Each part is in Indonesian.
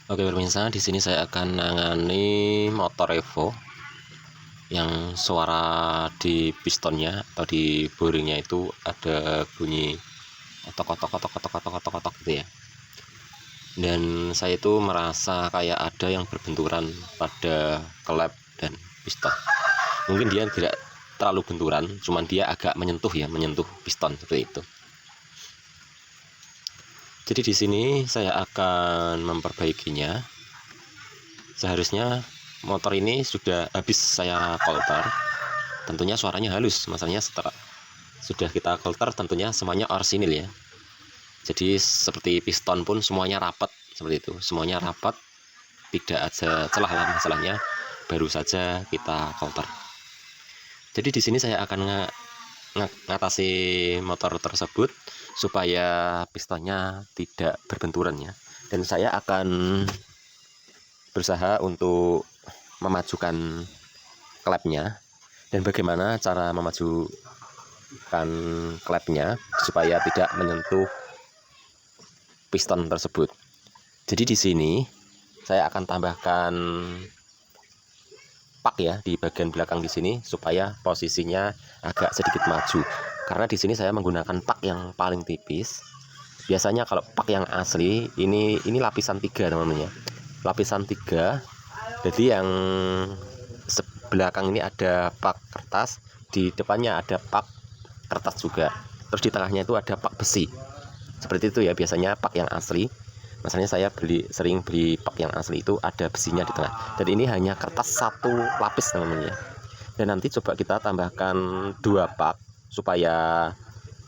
Oke pemirsa, di sini saya akan menangani motor Evo yang suara di pistonnya atau di boringnya itu ada bunyi otok gitu ya. Dan saya itu merasa kayak ada yang berbenturan pada klep dan piston. Mungkin dia tidak terlalu benturan, cuman dia agak menyentuh piston seperti itu. Jadi di sini saya akan memperbaikinya. Seharusnya motor ini sudah habis saya kolter, tentunya suaranya halus. Masalahnya setelah sudah kita kolter tentunya semuanya orsinil ya. Jadi seperti piston pun semuanya rapat seperti itu, semuanya rapat, tidak ada celah lah. Masalahnya baru saja kita kolter. Jadi di sini saya akan ngatasi motor tersebut supaya pistonnya tidak berbenturan ya. Dan saya akan berusaha untuk memajukan klepnya. Dan bagaimana cara memajukan klepnya supaya tidak menyentuh piston tersebut. Jadi di sini saya akan tambahkan pak ya di bagian belakang di sini supaya posisinya agak sedikit maju. Karena di sini saya menggunakan pak yang paling tipis. Biasanya kalau pak yang asli ini lapisan 3 namanya. Lapisan 3. Jadi yang belakang ini ada pak kertas, di depannya ada pak kertas juga, terus di tengahnya itu ada pak besi. Seperti itu ya biasanya pak yang asli. Masalahnya saya sering beli pak yang asli itu ada besinya di tengah, dan ini hanya kertas satu lapis namanya. Dan nanti coba kita tambahkan 2 pak supaya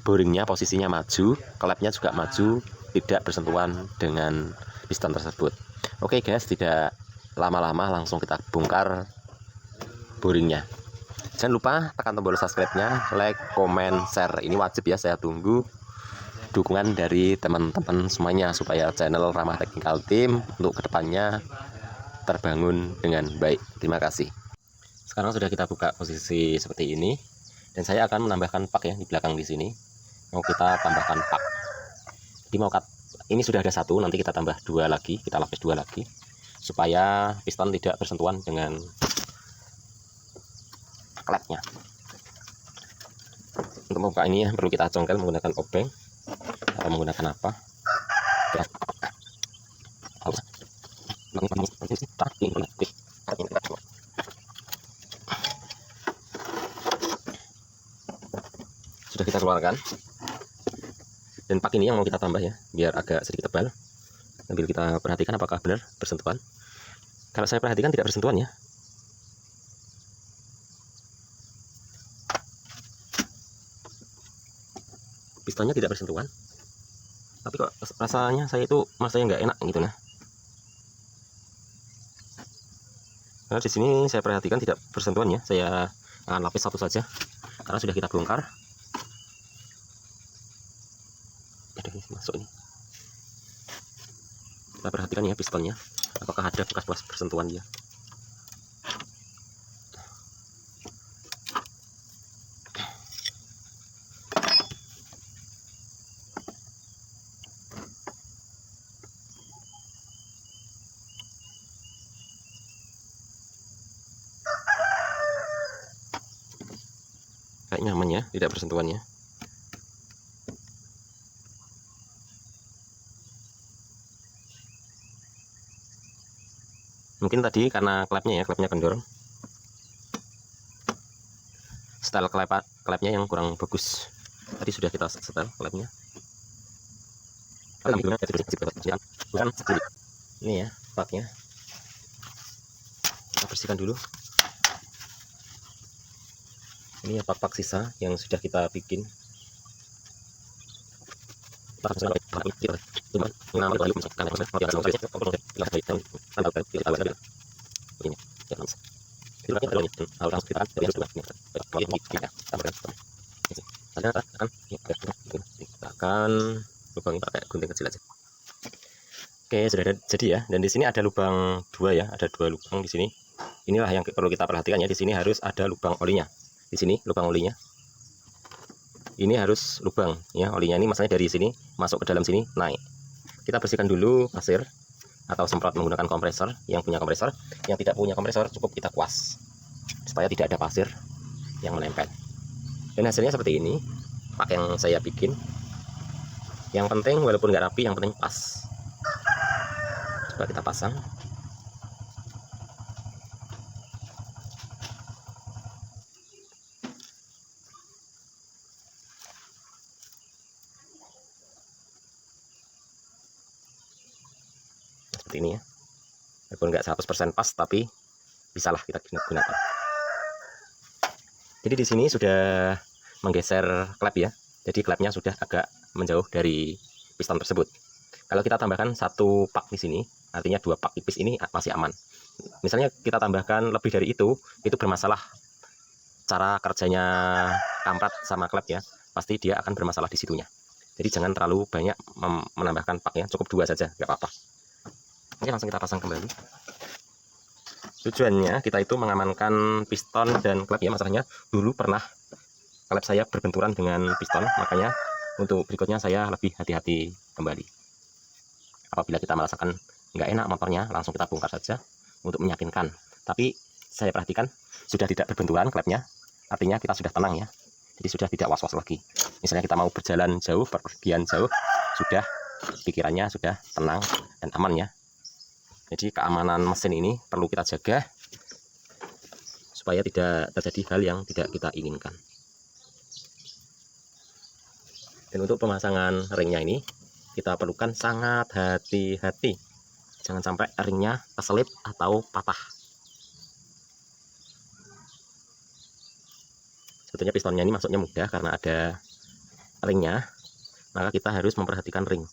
boringnya posisinya maju, klepnya juga maju, tidak bersentuhan dengan piston tersebut. Oke guys, tidak lama-lama langsung kita bongkar boringnya. Jangan lupa tekan tombol subscribe-nya, like, comment, share. Ini wajib ya, saya tunggu dukungan dari teman-teman semuanya supaya channel Ramah Technical Team untuk kedepannya terbangun dengan baik. Terima kasih. Sekarang sudah kita buka posisi seperti ini, dan saya akan menambahkan pak ya di belakang di sini. Mau kita tambahkan pak. Jadi ini sudah ada 1, nanti kita tambah 2 lagi, kita lapis 2 lagi supaya piston tidak bersentuhan dengan klepnya. Untuk membuka ini ya perlu kita congkel menggunakan obeng atau menggunakan apa. Sudah kita keluarkan, dan pak ini yang mau kita tambah ya biar agak sedikit tebal. Sambil kita perhatikan apakah benar bersentuhan. Kalau saya perhatikan tidak bersentuhan ya. Pistonnya tidak bersentuhan, tapi kok rasanya saya itu masanya nggak enak gitu nah. Karena di sini saya perhatikan tidak bersentuhan ya. Saya akan lapis 1 saja karena sudah kita bongkar. Ada yang masuk ini. Kita perhatikan ya pistonnya, apakah ada bekas bersentuhan dia. Kayak nyaman ya, tidak bersentuhan ya. Mungkin tadi karena klepnya kendor. Style klepnya yang kurang bagus. Tadi sudah kita setel klepnya. Ini ya paknya. Kita bersihkan dulu. Ini ya pak sisa yang sudah kita bikin. Akan lubangnya pakai gunting kecil aja. Oke, sudah jadi ya. Dan di sini ada lubang 2 ya, ada 2 lubang di sini. Inilah yang perlu kita perhatikan ya. Di sini harus ada lubang olinya. Di sini lubang olinya. Ini harus lubang ya olinya, ini masalahnya dari sini masuk ke dalam sini naik. Kita bersihkan dulu pasir atau semprot menggunakan kompresor. Yang punya kompresor, yang tidak punya kompresor cukup kita kuas supaya tidak ada pasir yang menempel. Dan hasilnya seperti ini pak yang saya bikin. Yang penting walaupun nggak rapi, yang penting pas. Coba kita pasang. Seperti ini ya, walaupun nggak 100% pas, tapi bisalah kita gunakan. Jadi di sini sudah menggeser klep ya, jadi klepnya sudah agak menjauh dari piston tersebut. Kalau kita tambahkan satu pak di sini, artinya 2 pak tipis ini masih aman. Misalnya kita tambahkan lebih dari itu bermasalah cara kerjanya kampret sama klep ya, pasti dia akan bermasalah di situnya. Jadi jangan terlalu banyak menambahkan paknya, cukup 2 saja, nggak apa-apa. Oke, langsung kita pasang kembali. Tujuannya kita itu mengamankan piston dan klep ya. Masalahnya dulu pernah klep saya berbenturan dengan piston, makanya untuk berikutnya saya lebih hati-hati kembali. Apabila kita merasakan nggak enak motornya, langsung kita bongkar saja untuk meyakinkan. Tapi saya perhatikan sudah tidak berbenturan klepnya, artinya kita sudah tenang ya. Jadi sudah tidak was-was lagi. Misalnya kita mau berjalan jauh, pergian jauh, sudah pikirannya sudah tenang dan aman ya. Jadi keamanan mesin ini perlu kita jaga supaya tidak terjadi hal yang tidak kita inginkan. Dan untuk pemasangan ringnya ini kita perlukan sangat hati-hati. Jangan sampai ringnya keselip atau patah. Sebetulnya pistonnya ini masuknya mudah karena ada ringnya, maka kita harus memperhatikan ring.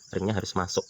Ringnya harus masuk.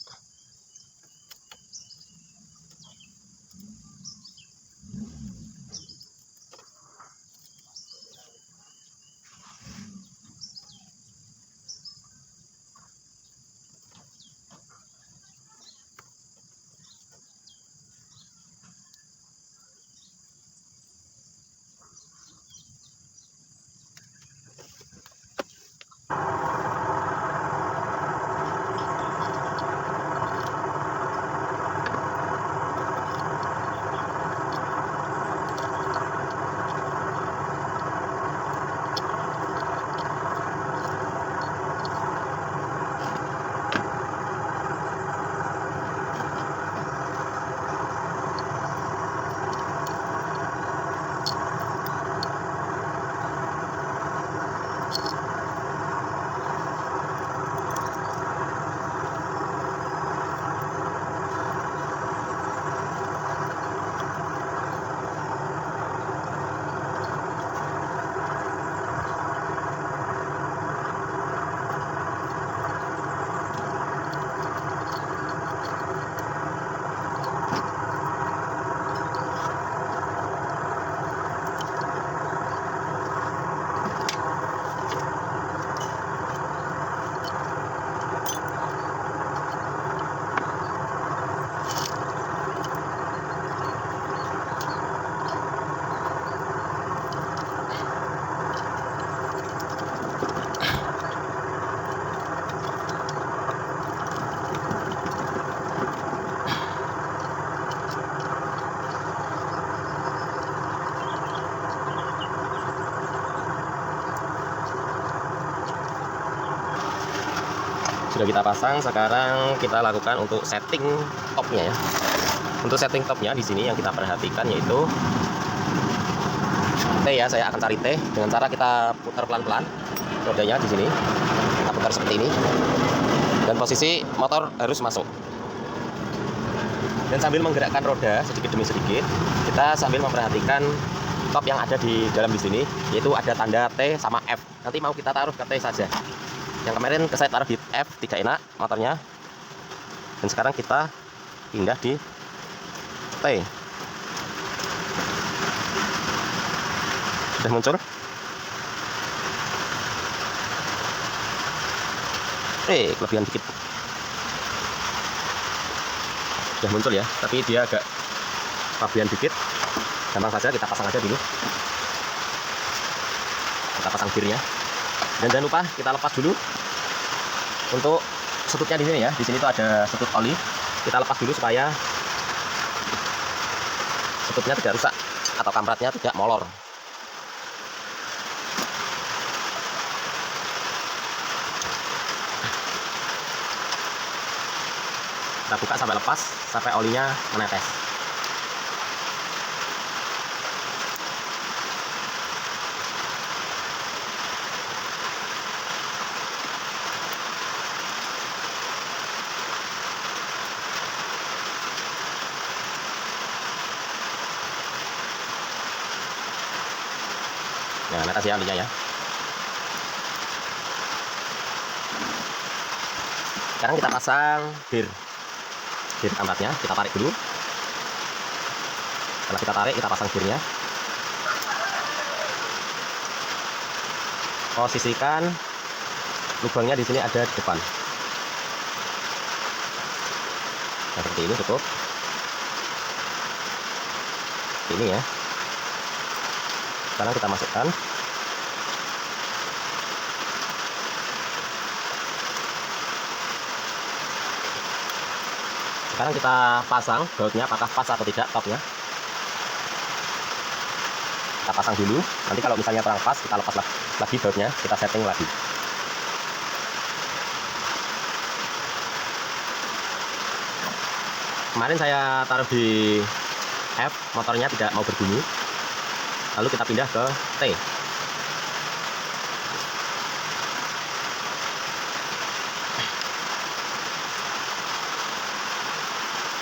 Sudah kita pasang, sekarang kita lakukan untuk setting topnya ya. Untuk setting topnya di sini yang kita perhatikan yaitu T ya. Saya akan cari T dengan cara kita putar pelan-pelan rodanya di sini. Kita putar seperti ini. Dan posisi motor harus masuk. Dan sambil menggerakkan roda sedikit demi sedikit, kita sambil memperhatikan top yang ada di dalam di sini, yaitu ada tanda T sama F. Nanti mau kita taruh ke T saja. Yang kemarin saya taruh di F, tidak enak motornya. Dan sekarang kita pindah di T. Sudah muncul. Kelebihan dikit. Sudah muncul ya, tapi dia agak kelebihan dikit. Gampang saja, kita pasang aja dulu. Kita pasang gearnya. Dan jangan lupa kita lepas dulu untuk setutnya di sini ya. Di sini tuh ada setut oli. Kita lepas dulu supaya setutnya tidak rusak atau kampratnya tidak molor. Kita buka sampai lepas, sampai olinya menetes. Nah, netes ya olinya ya. Sekarang kita pasang bir kampratnya, kita tarik dulu. Setelah kita tarik, kita pasang birnya. Posisikan lubangnya di sini ada di depan. Nah, seperti ini cukup. Ini ya. Sekarang kita masukkan. Sekarang kita pasang bautnya, apakah pas atau tidak topnya. Kita pasang dulu. Nanti kalau misalnya kurang pas, kita lepas lagi bautnya, kita setting lagi. Kemarin saya taruh di F, motornya tidak mau berbunyi. Lalu kita pindah ke T.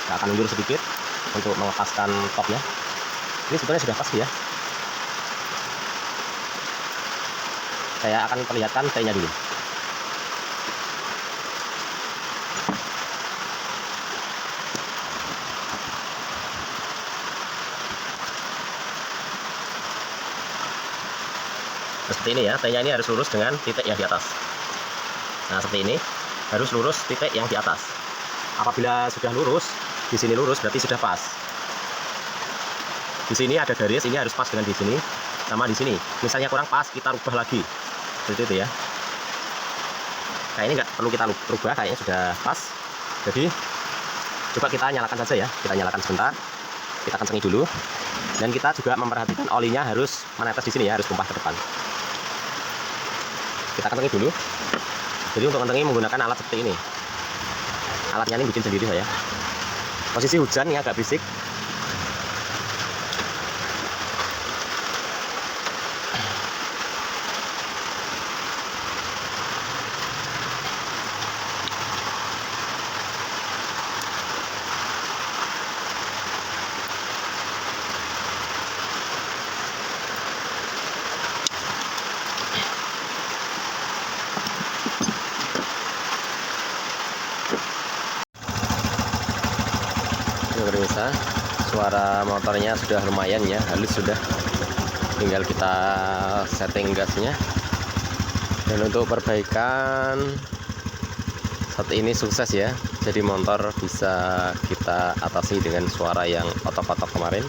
Kita akan mundur sedikit untuk melepaskan topnya. Ini sebenarnya sudah pasti ya. Saya akan perlihatkan T-nya dulu. Seperti ini ya, T-nya ini harus lurus dengan titik yang di atas. Nah, seperti ini harus lurus titik yang di atas. Apabila sudah lurus, di sini lurus berarti sudah pas. Di sini ada garis, ini harus pas dengan di sini sama di sini. Misalnya kurang pas, kita rubah lagi. Seperti itu ya. Nah, ini nggak perlu kita rubah, kayaknya sudah pas. Jadi coba kita nyalakan saja ya. Kita nyalakan sebentar. Kita kencengi dulu. Dan kita juga memperhatikan olinya harus menetes di sini ya, harus tumpah ke depan. Kita kencengi dulu. Jadi untuk kencengi menggunakan alat seperti ini. Alatnya ini bikin sendiri saya. Posisi hujan ini agak berisik. Pemirsa, suara motornya sudah lumayan ya, halus sudah. Tinggal kita setting gasnya. Dan untuk perbaikan saat ini sukses ya. Jadi motor bisa kita atasi dengan suara yang otok-otok kemarin.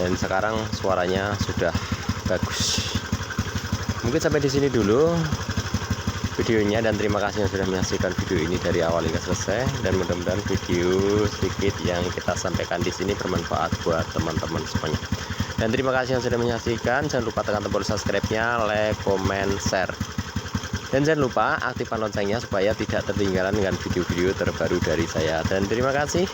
Dan sekarang suaranya sudah bagus. Mungkin sampai di sini dulu videonya, dan terima kasih yang sudah menyaksikan video ini dari awal hingga selesai. Dan mudah-mudahan video sedikit yang kita sampaikan di sini bermanfaat buat teman-teman semuanya. Dan terima kasih yang sudah menyaksikan. Jangan lupa tekan tombol subscribe-nya, like, komen, share. Dan jangan lupa aktifkan loncengnya supaya tidak ketinggalan dengan video-video terbaru dari saya. Dan terima kasih.